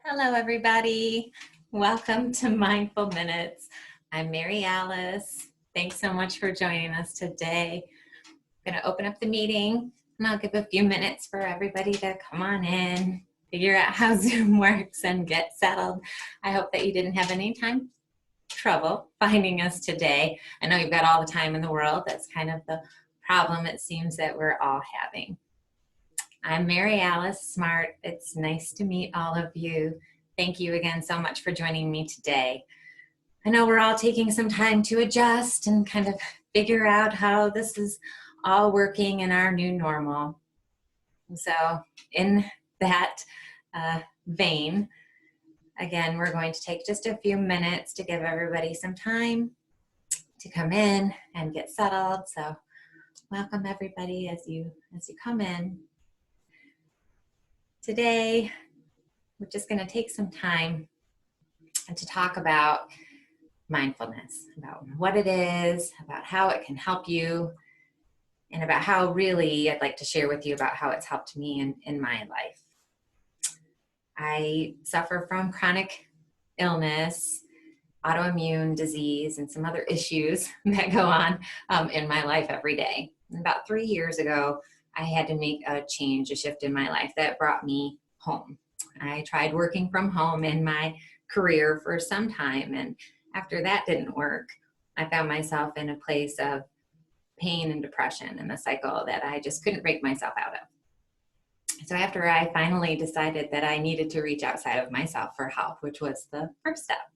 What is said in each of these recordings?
Hello, everybody. Welcome to Mindful Minutes. I'm Mary Alice. Thanks so much for joining us today. I'm going to open up the meeting and I'll give a few minutes for everybody to come on in, figure out how Zoom works, and get settled. I hope that you didn't have any trouble finding us today. I know you've got all the time in the world. That's kind of the problem it seems that we're all having. I'm Mary Alice Smart. It's nice to meet all of you. Thank you again so much for joining me today. I know we're all taking some time to adjust and kind of figure out how this is all working in our new normal. So in that vein, again, we're going to take just a few minutes to give everybody some time to come in and get settled. So welcome everybody as you come in. Today, we're just going to take some time to talk about mindfulness, about what it is, about how it can help you, and about how really I'd like to share with you about how it's helped me in my life. I suffer from chronic illness, autoimmune disease, and some other issues that go on in my life every day. And about 3 years ago, I had to make a change, a shift in my life that brought me home. I tried working from home in my career for some time, and after that didn't work, I found myself in a place of pain and depression and a cycle that I just couldn't break myself out of. So after I finally decided that I needed to reach outside of myself for help, which was the first step,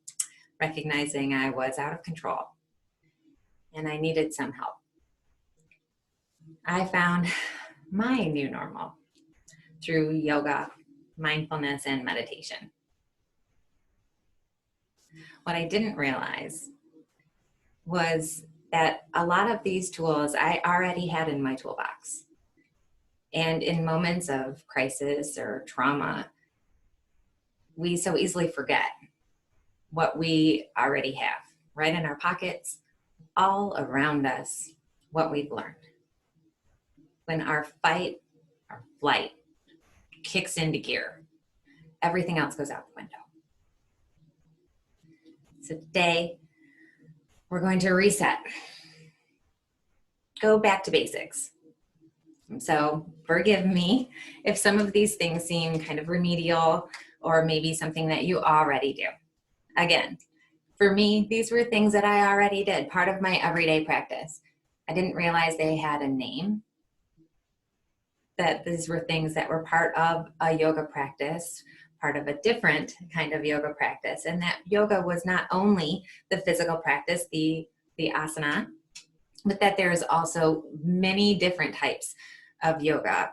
recognizing I was out of control and I needed some help, I found my new normal through yoga, mindfulness, and meditation. What I didn't realize was that a lot of these tools I already had in my toolbox. And in moments of crisis or trauma, we so easily forget what we already have right in our pockets, all around us, what we've learned. When our fight or flight kicks into gear, everything else goes out the window. So today, we're going to reset. Go back to basics. So forgive me if some of these things seem kind of remedial or maybe something that you already do. Again, for me, these were things that I already did, part of my everyday practice. I didn't realize they had a name, that these were things that were part of a yoga practice, part of a different kind of yoga practice. And that yoga was not only the physical practice, the asana, but that there's also many different types of yoga.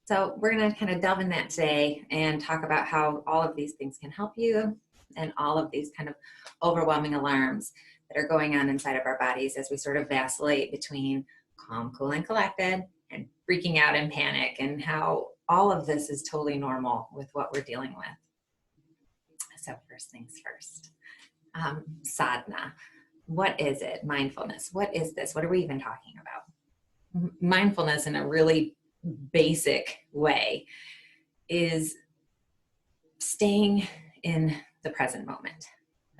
So we're going to kind of delve in that today and talk about how all of these things can help you and all of these kind of overwhelming alarms that are going on inside of our bodies as we sort of vacillate between calm, cool, and collected and freaking out and panic, and how all of this is totally normal with what we're dealing with. So first things first, sadhana. What is it? Mindfulness. What is this? What are we even talking about? Mindfulness in a really basic way is staying in the present moment,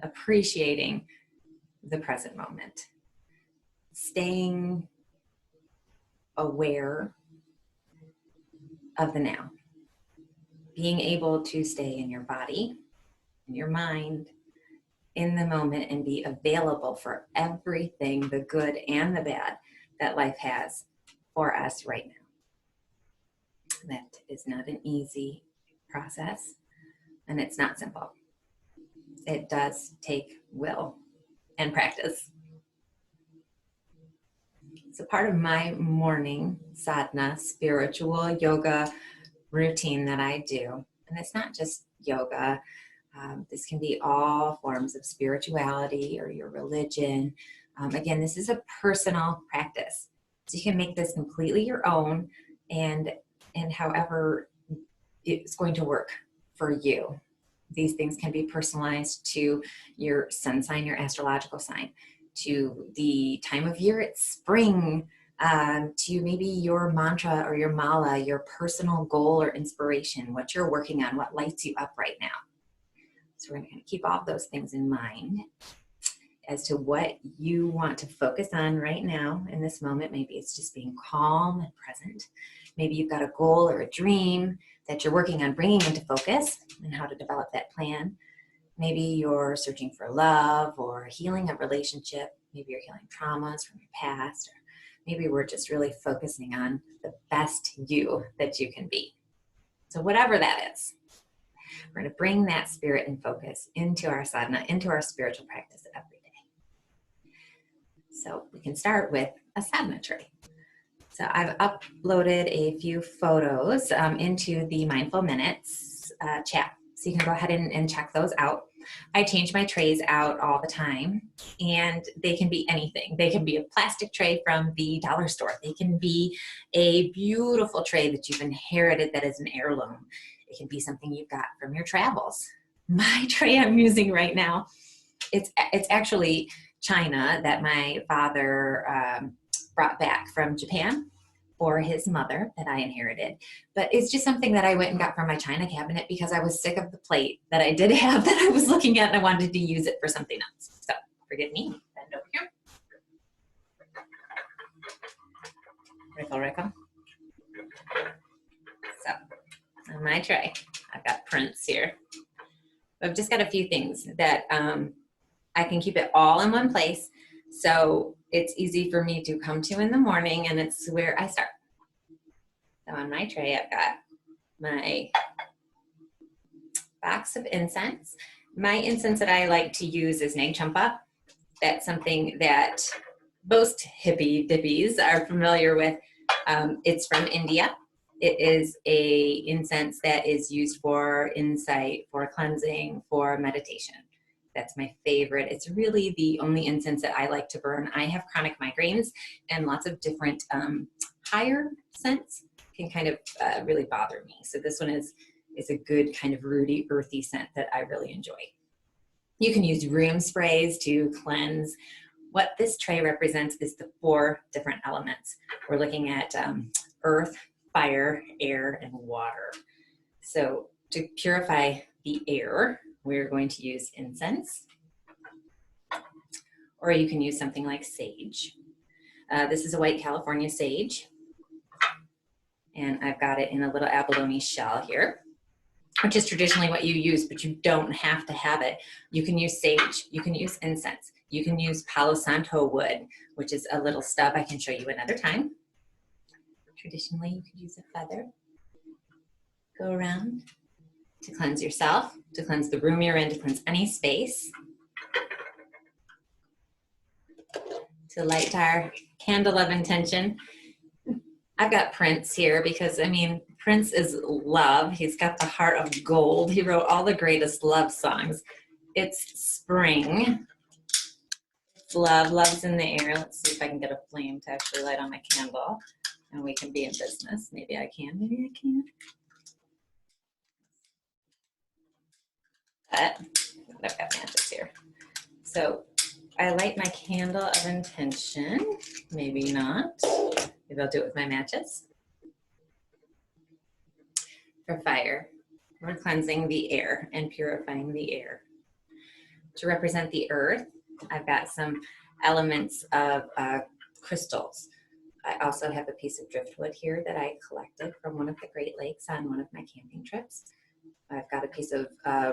appreciating the present moment, staying aware of the now, being able to stay in your body, in your mind, in the moment, and be available for everything, the good and the bad, that life has for us right now. That is not an easy process, and it's not simple. It does take will and practice. So part of my morning sadhana, spiritual yoga routine that I do, and it's not just yoga, this can be all forms of spirituality or your religion. Again, this is a personal practice. So you can make this completely your own and however it's going to work for you. These things can be personalized to your sun sign, your astrological sign, to the time of year it's spring to maybe your mantra or your mala, your personal goal or inspiration, what you're working on, what lights you up right now. So we're going to keep all of those things in mind as to what you want to focus on right now in this moment. Maybe it's just being calm and present. Maybe you've got a goal or a dream that you're working on bringing into focus and how to develop that plan. Maybe you're searching for love or healing a relationship. Maybe you're healing traumas from your past, or maybe we're just really focusing on the best you that you can be. So whatever that is, we're going to bring that spirit and focus into our sadhana, into our spiritual practice every day. So we can start with a sadhana tray. So I've uploaded a few photos into the Mindful Minutes chat. So you can go ahead and check those out. I change my trays out all the time, and they can be anything. They can be a plastic tray from the dollar store. They can be a beautiful tray that you've inherited that is an heirloom. It can be something you've got from your travels. My tray I'm using right now, it's actually china that my father brought back from Japan for his mother that I inherited. But it's just something that I went and got from my china cabinet because I was sick of the plate that I did have that I was looking at, and I wanted to use it for something else. So forgive me, bend over here. Rickle. So on my tray, I've got prints here. I've just got a few things that I can keep it all in one place. So it's easy for me to come to in the morning, and it's where I start. So on my tray, I've got my box of incense. My incense that I like to use is Nag Champa. That's something that most hippie dippies are familiar with. It's from India. It is a incense that is used for insight, for cleansing, for meditation. That's my favorite. It's really the only incense that I like to burn. I have chronic migraines, and lots of different higher scents can kind of really bother me. So this one is a good kind of rooty, earthy scent that I really enjoy. You can use room sprays to cleanse. What this tray represents is the 4 different elements. We're looking at earth, fire, air, and water. So to purify the air, we're going to use incense, or you can use something like sage. This is a white California sage, and I've got it in a little abalone shell here, which is traditionally what you use, but you don't have to have it. You can use sage, you can use incense, you can use Palo Santo wood, which is a little stub I can show you another time. Traditionally, you could use a feather. Go around to cleanse yourself, to cleanse the room you're in, to cleanse any space. To light our candle of intention. I've got Prince here because, I mean, Prince is love. He's got the heart of gold. He wrote all the greatest love songs. It's spring. It's love. Love's in the air. Let's see if I can get a flame to actually light on my candle, and we can be in business. Maybe I can, maybe I can't. But I've got matches here. So I light my candle of intention. Maybe not. Maybe I'll do it with my matches. For fire, we're cleansing the air and purifying the air. To represent the earth, I've got some elements of crystals. I also have a piece of driftwood here that I collected from one of the Great Lakes on one of my camping trips. I've got a piece of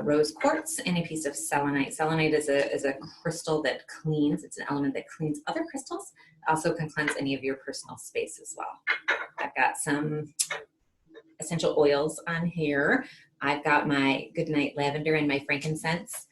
rose quartz and a piece of selenite. Selenite is a crystal that cleans. It's an element that cleans other crystals. Also can cleanse any of your personal space as well. I've got some essential oils on here. I've got my Goodnight Lavender and my frankincense.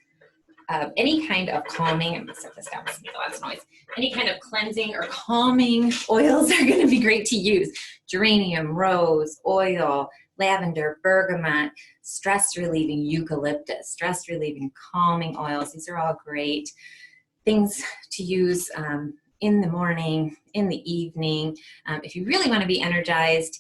Any kind of calming, I'm gonna set this down, it's making lots of noise. Any kind of cleansing or calming oils are gonna be great to use. Geranium, rose, oil, lavender, bergamot, stress relieving eucalyptus, stress relieving calming oils. These are all great things to use in the morning, in the evening. If you really want to be energized,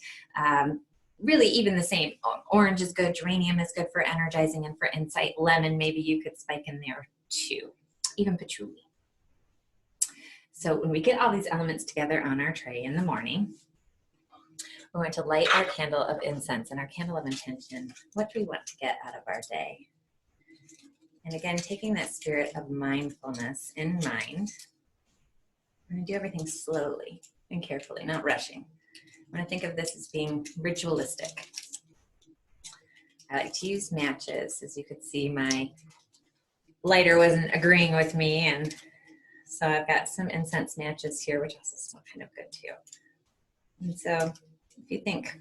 really even the same. Orange is good, geranium is good for energizing and for insight. Lemon, maybe you could spike in there too, even patchouli. So when we get all these elements together on our tray in the morning, we're going to light our candle of incense and our candle of intention. What do we want to get out of our day? And again, taking that spirit of mindfulness in mind, I'm going to do everything slowly and carefully, not rushing. I want to think of this as being ritualistic. I like to use matches. As you could see, my lighter wasn't agreeing with me, and so I've got some incense matches here, which also smell kind of good too. And so if you think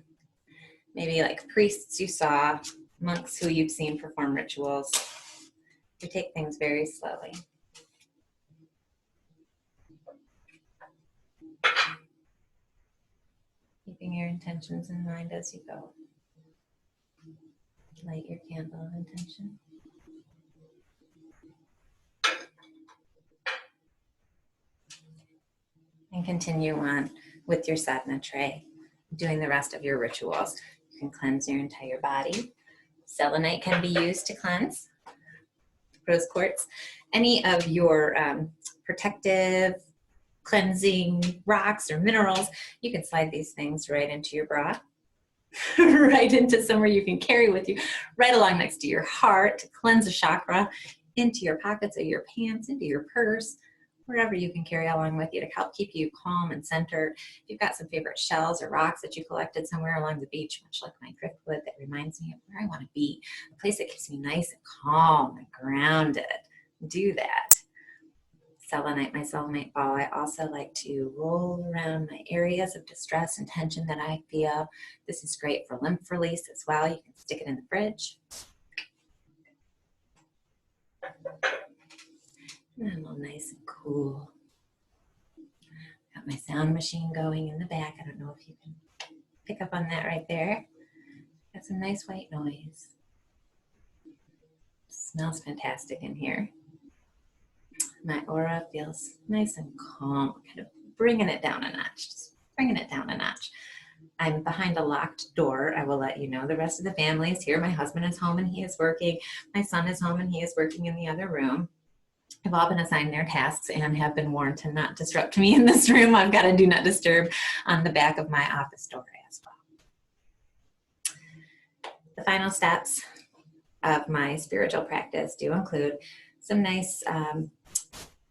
maybe like priests you saw, monks who you've seen perform rituals, you take things very slowly. Keeping your intentions in mind as you go. Light your candle of intention. And continue on with your sadhana tray, doing the rest of your rituals. You can cleanse your entire body. Selenite can be used to cleanse. Rose quartz. Any of your protective, cleansing rocks or minerals, you can slide these things right into your bra, right into somewhere you can carry with you, right along next to your heart to cleanse a chakra, into your pockets of your pants, into your purse, wherever you can carry along with you to help keep you calm and centered. If you've got some favorite shells or rocks that you collected somewhere along the beach, much like my driftwood, that reminds me of where I want to be, a place that keeps me nice and calm and grounded, do that. Selenite, my selenite ball. I also like to roll around my areas of distress and tension that I feel. This is great for lymph release as well. You can stick it in the fridge. And I'm all nice and cool. Got my sound machine going in the back. I don't know if you can pick up on that right there. Got some nice white noise. Smells fantastic in here. My aura feels nice and calm, kind of bringing it down a notch, just bringing it down a notch. I'm behind a locked door. I will let you know. The rest of the family is here. My husband is home and he is working. My son is home and he is working in the other room. Have all been assigned their tasks and have been warned to not disrupt me in this room. I've got a do not disturb on the back of my office door as well. The final steps of my spiritual practice do include some nice,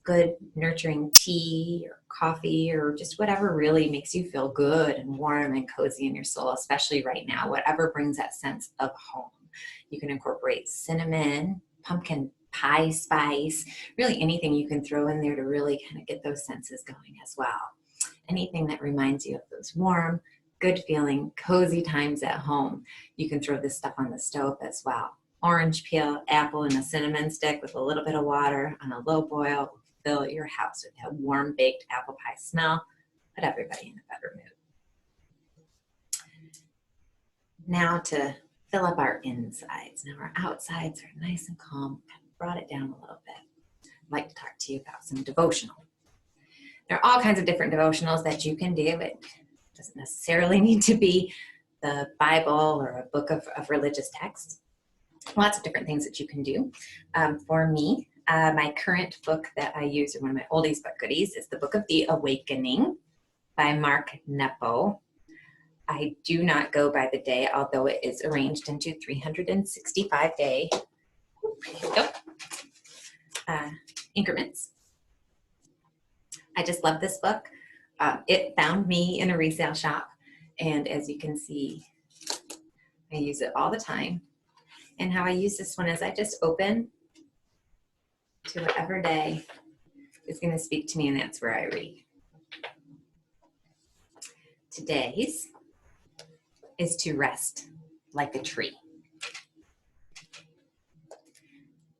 good nurturing tea or coffee or just whatever really makes you feel good and warm and cozy in your soul, especially right now, whatever brings that sense of home. You can incorporate cinnamon, pumpkin pie spice, really anything you can throw in there to really kind of get those senses going as well. Anything that reminds you of those warm, good feeling, cozy times at home. You can throw this stuff on the stove as well. Orange peel, apple, and a cinnamon stick with a little bit of water on a low boil will fill your house with that warm baked apple pie smell. Put everybody in a better mood. Now to fill up our insides. Now our outsides are nice and calm. Brought it down a little bit. I'd like to talk to you about some devotional. There are all kinds of different devotionals that you can do. It doesn't necessarily need to be the Bible or a book of religious text. Lots of different things that you can do. For me, my current book that I use, or one of my oldies but goodies, is the Book of the Awakening by Mark Nepo. I do not go by the day, although it is arranged into 365-day increments. I just love this book. It found me in a resale shop, and as you can see, I use it all the time. And how I use this one is I just open to whatever day is going to speak to me, and that's where I read. Today's is to rest like a tree.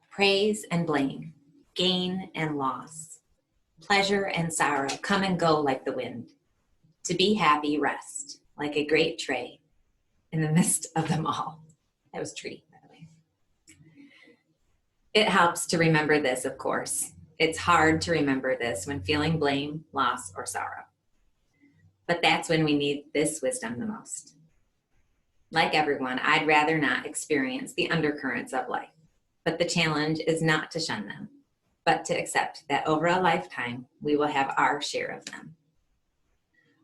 Praise and blame, gain and loss, pleasure and sorrow come and go like the wind. To be happy, rest like a great tray in the midst of them all. That was tree, by the way. It helps to remember this, of course. It's hard to remember this when feeling blame, loss, or sorrow. But that's when we need this wisdom the most. Like everyone, I'd rather not experience the undercurrents of life, but the challenge is not to shun them, but to accept that over a lifetime, we will have our share of them.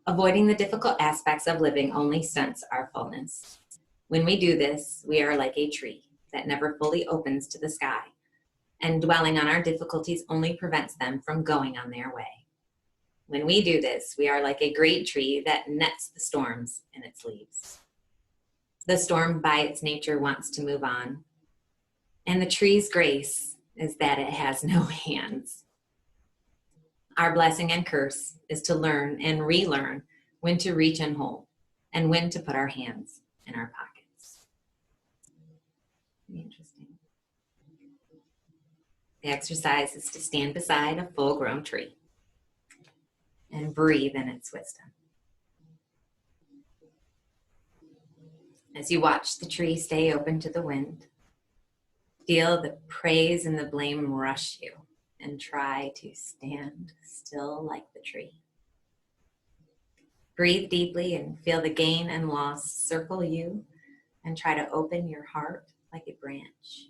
Avoiding the difficult aspects of living only stunts our fullness. When we do this, we are like a tree that never fully opens to the sky, and dwelling on our difficulties only prevents them from going on their way. When we do this, we are like a great tree that nets the storms in its leaves. The storm by its nature wants to move on, and the tree's grace is that it has no hands. Our blessing and curse is to learn and relearn when to reach and hold, and when to put our hands in our pockets. Interesting. The exercise is to stand beside a full-grown tree and breathe in its wisdom. As you watch the tree stay open to the wind, feel the praise and the blame rush you, and try to stand still like the tree. Breathe deeply and feel the gain and loss circle you, and try to open your heart like a branch.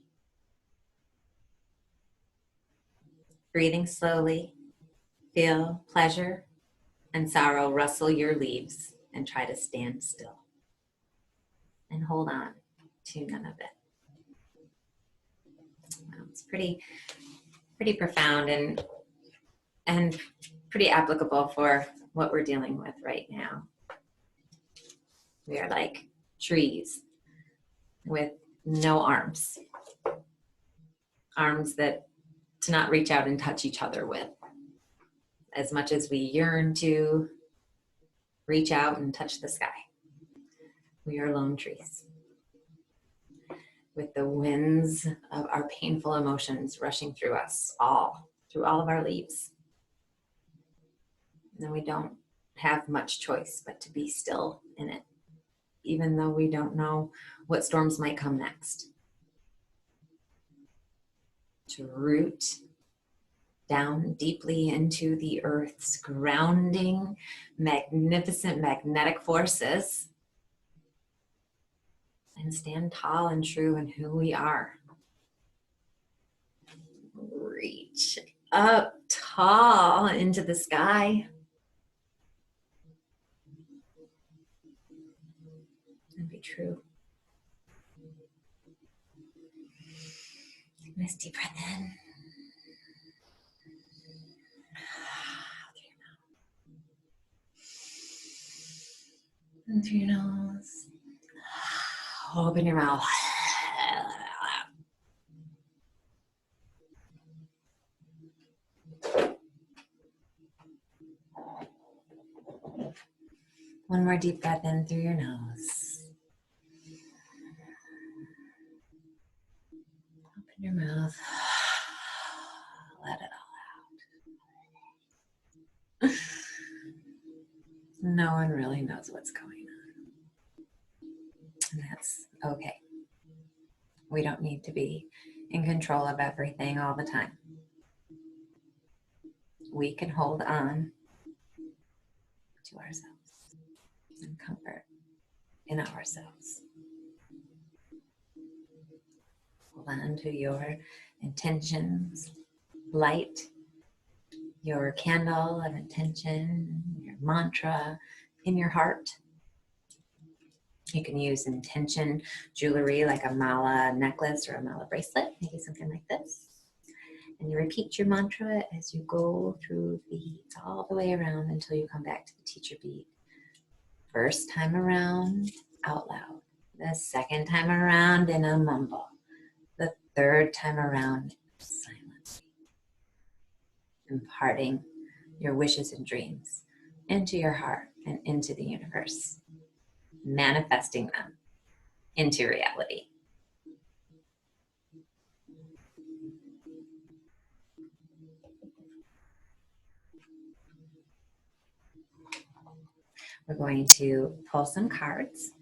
Breathing slowly, feel pleasure and sorrow rustle your leaves, and try to stand still and hold on to none of it. Well, it's pretty profound and pretty applicable for what we're dealing with right now. We are like trees with no arms that to not reach out and touch each other with. As much as we yearn to reach out and touch the sky, we are lone trees with the winds of our painful emotions rushing through us through all of our leaves. And we don't have much choice but to be still in it, even though we don't know what storms might come next. To root down deeply into the earth's grounding, magnificent magnetic forces, and stand tall and true in who we are. Reach up tall into the sky. And be true. Nice deep breath in. In through your nose. Open your mouth. One more deep breath in through your nose. Open your mouth. Let it all out. No one really knows what's going on. And that's okay. We don't need to be in control of everything all the time. We can hold on to ourselves and comfort in ourselves. Hold on to your intentions, light, your candle of intention, your mantra in your heart. You can use intention jewelry like a mala necklace or a mala bracelet, maybe something like this. And you repeat your mantra as you go through the beads all the way around until you come back to the teacher bead. First time around, out loud. The second time around in a mumble. The third time around, silently. Imparting your wishes and dreams into your heart and into the universe. Manifesting them into reality. We're going to pull some cards.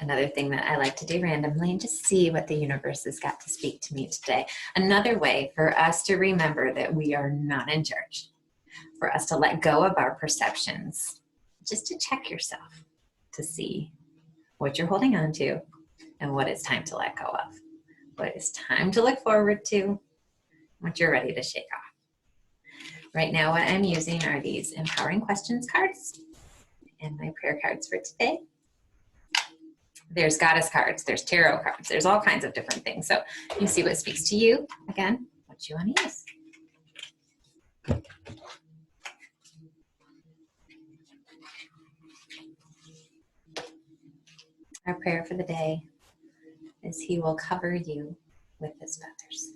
Another thing that I like to do randomly and just see what the universe has got to speak to me today. Another way for us to remember that we are not in charge. For us to let go of our perceptions. Just to check yourself to see what you're holding on to and what it's time to let go of. What it's time to look forward to what you're ready to shake off. Right now, what I'm using are these Empowering Questions cards and my prayer cards for today. There's goddess cards, there's tarot cards, there's all kinds of different things. So you see what speaks to you. Again, what you want to use. Our prayer for the day is He will cover you with His feathers.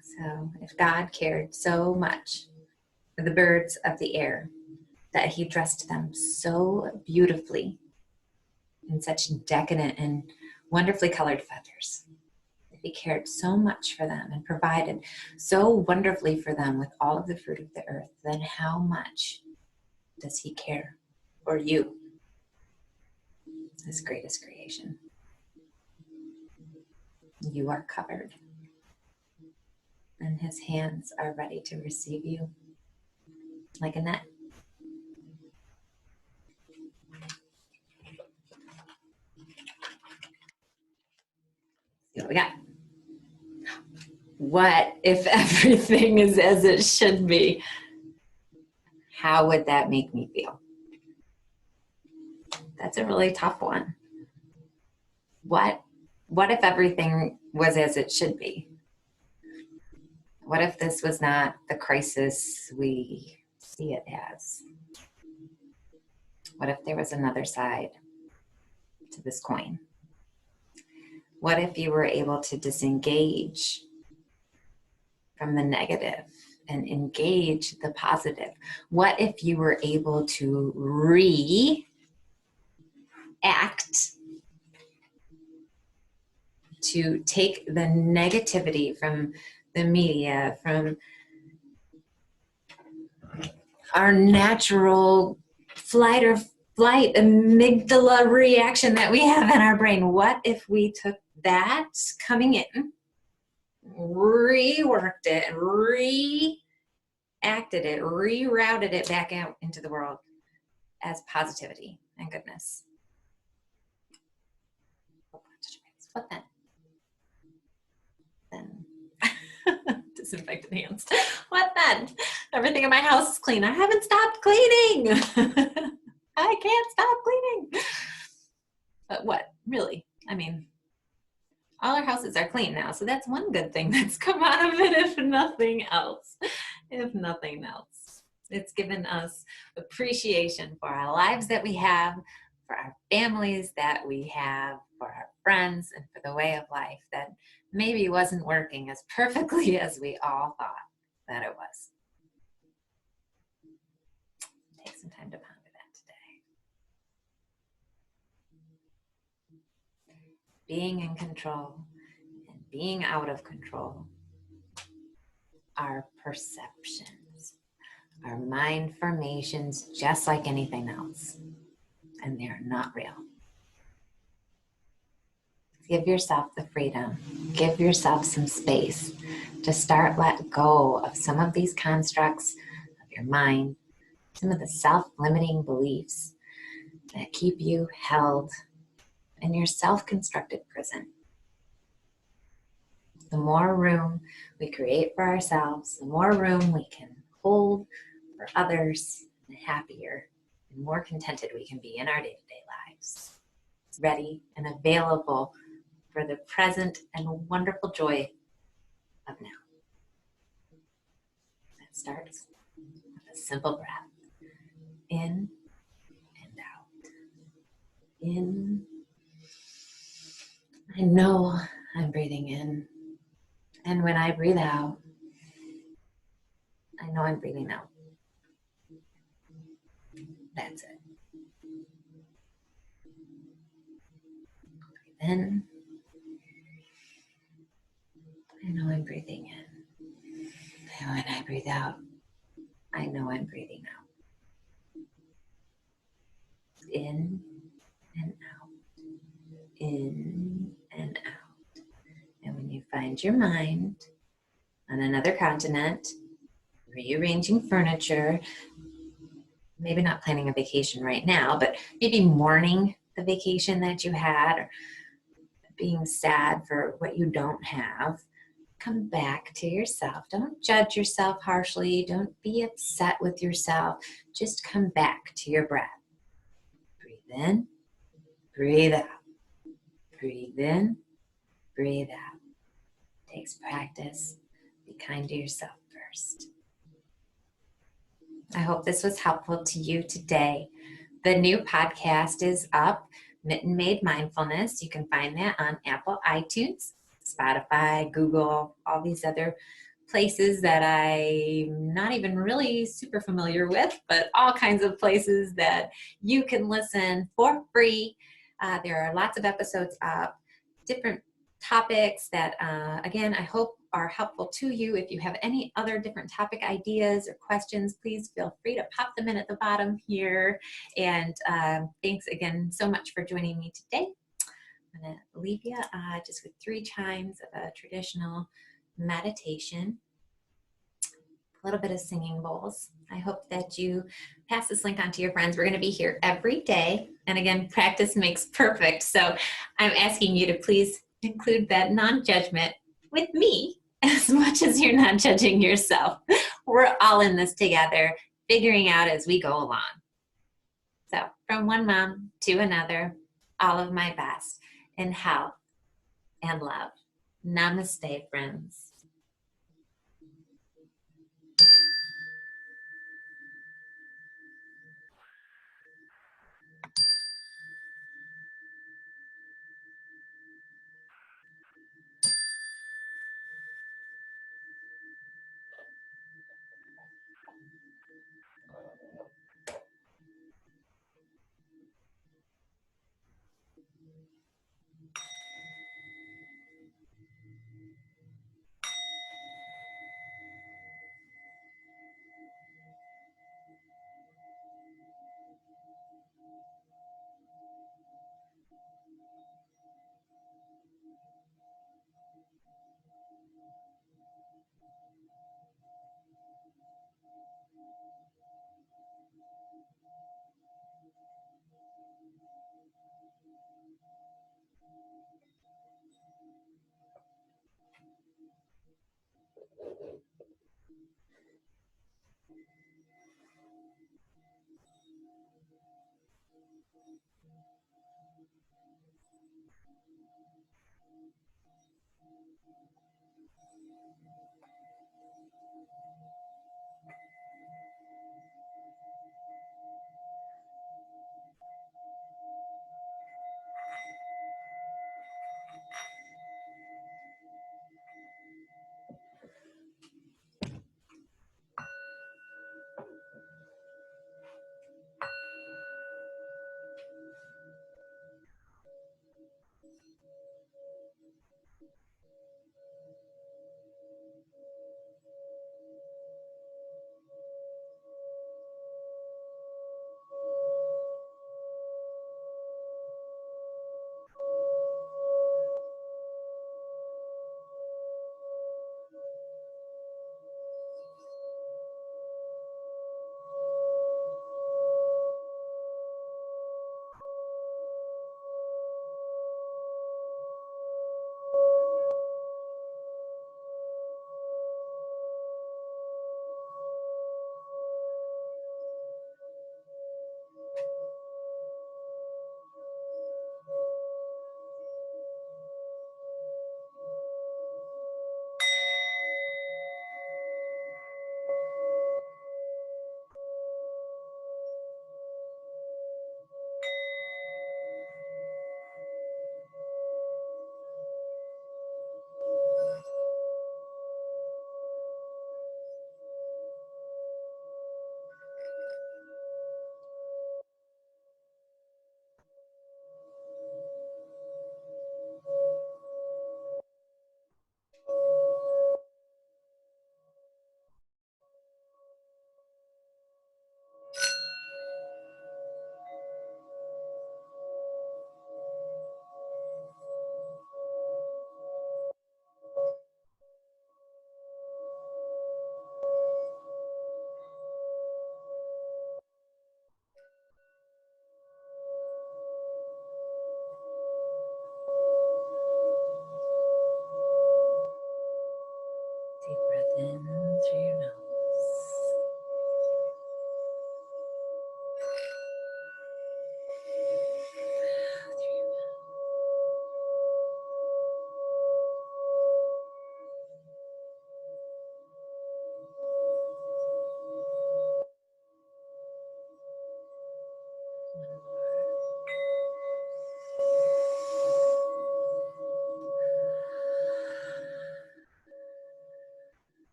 So if God cared so much for the birds of the air that He dressed them so beautifully in such decadent and wonderfully colored feathers, if He cared so much for them and provided so wonderfully for them with all of the fruit of the earth, then how much does He care for you, His greatest creation? You are covered, and His hands are ready to receive you like a net. See what we got. What if everything is as it should be? How would that make me feel? That's a really tough one. What if everything was as it should be? What if this was not the crisis we see it as? What if there was another side to this coin? What if you were able to disengage from the negative and engage the positive? What if you were able to react to take the negativity from the media, from our natural flight amygdala reaction that we have in our brain? What if we took that coming in, reworked it, reacted it, rerouted it back out into the world as positivity and goodness? What then? Disinfected hands. What then? Everything in my house is clean. I haven't stopped cleaning. I can't stop cleaning. But what? Really? I mean, all our houses are clean now, so that's one good thing that's come out of it, if nothing else. If nothing else. It's given us appreciation for our lives that we have, for our families that we have, for our friends, and for the way of life that maybe wasn't working as perfectly as we all thought that it was. Take some time to ponder that today. Being in control and being out of control are perceptions, are mind formations, just like anything else, and they're not real. Give yourself the freedom, give yourself some space to start let go of some of these constructs of your mind, some of the self-limiting beliefs that keep you held in your self-constructed prison. The more room we create for ourselves, the more room we can hold for others, the happier and more contented we can be in our day-to-day lives. Ready and available for the present and wonderful joy of now. That starts with a simple breath. In and out. In. I know I'm breathing in. And when I breathe out, I know I'm breathing out. That's it. Breathe in. I know I'm breathing in. And when I breathe out, I know I'm breathing out. In and out. In and out. And when you find your mind on another continent, rearranging furniture, maybe not planning a vacation right now, but maybe mourning the vacation that you had, or being sad for what you don't have. Come back to yourself. Don't judge yourself harshly. Don't be upset with yourself. Just come back to your breath. Breathe in, breathe out. Breathe in, breathe out. Takes practice. Be kind to yourself first. I hope this was helpful to you today. The new podcast is up, Mitten Made Mindfulness. You can find that on Apple iTunes, Spotify, Google, all these other places that I'm not even really super familiar with, but all kinds of places that you can listen for free. There are lots of episodes up, different topics that, again, I hope are helpful to you. If you have any other different topic ideas or questions, please feel free to pop them in at the bottom here. And thanks again so much for joining me today. I'm going to leave you just with 3 chimes of a traditional meditation, a little bit of singing bowls. I hope that you pass this link on to your friends. We're going to be here every day. And again, practice makes perfect. So I'm asking you to please include that non-judgment with me as much as you're not judging yourself. We're all in this together, figuring out as we go along. So from one mom to another, all of my best in health and love. Namaste, friends.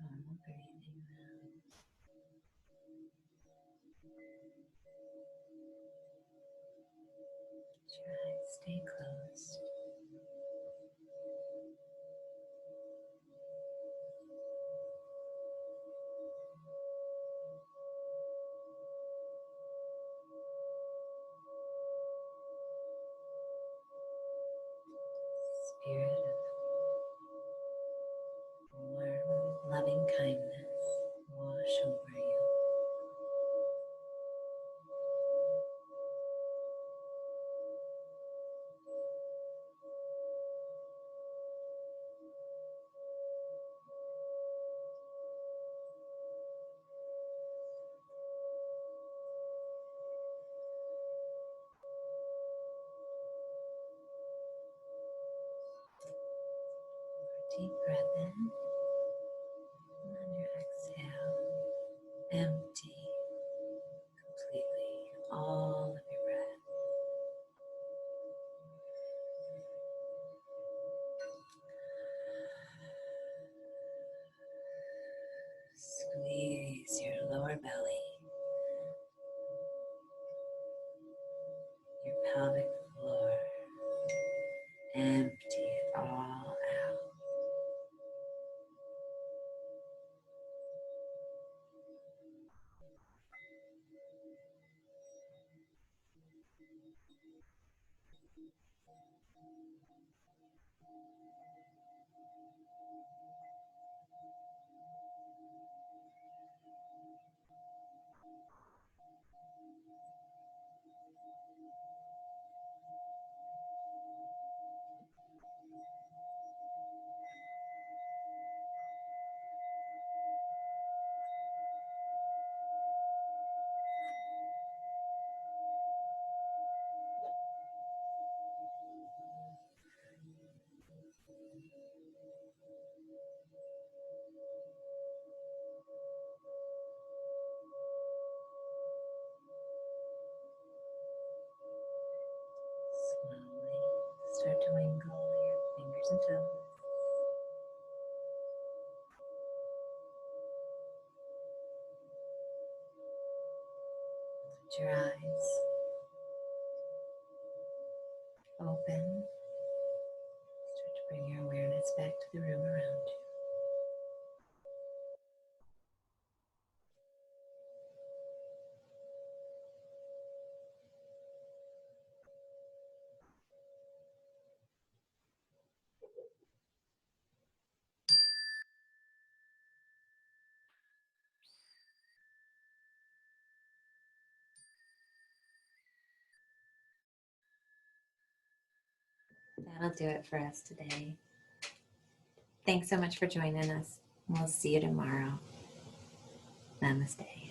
Normal breathing now. Your eyes stay closed. Spirit of warm, loving kindness wash over you. Deep breath in, and on your exhale, empty completely all of your breath. Squeeze your lower belly, your pelvic floor. Empty it all out. Slowly start to winkle your fingers and toes. Let your eyes open. Start to bring your awareness back to the room around you. That'll do it for us today. Thanks so much for joining us. We'll see you tomorrow. Namaste.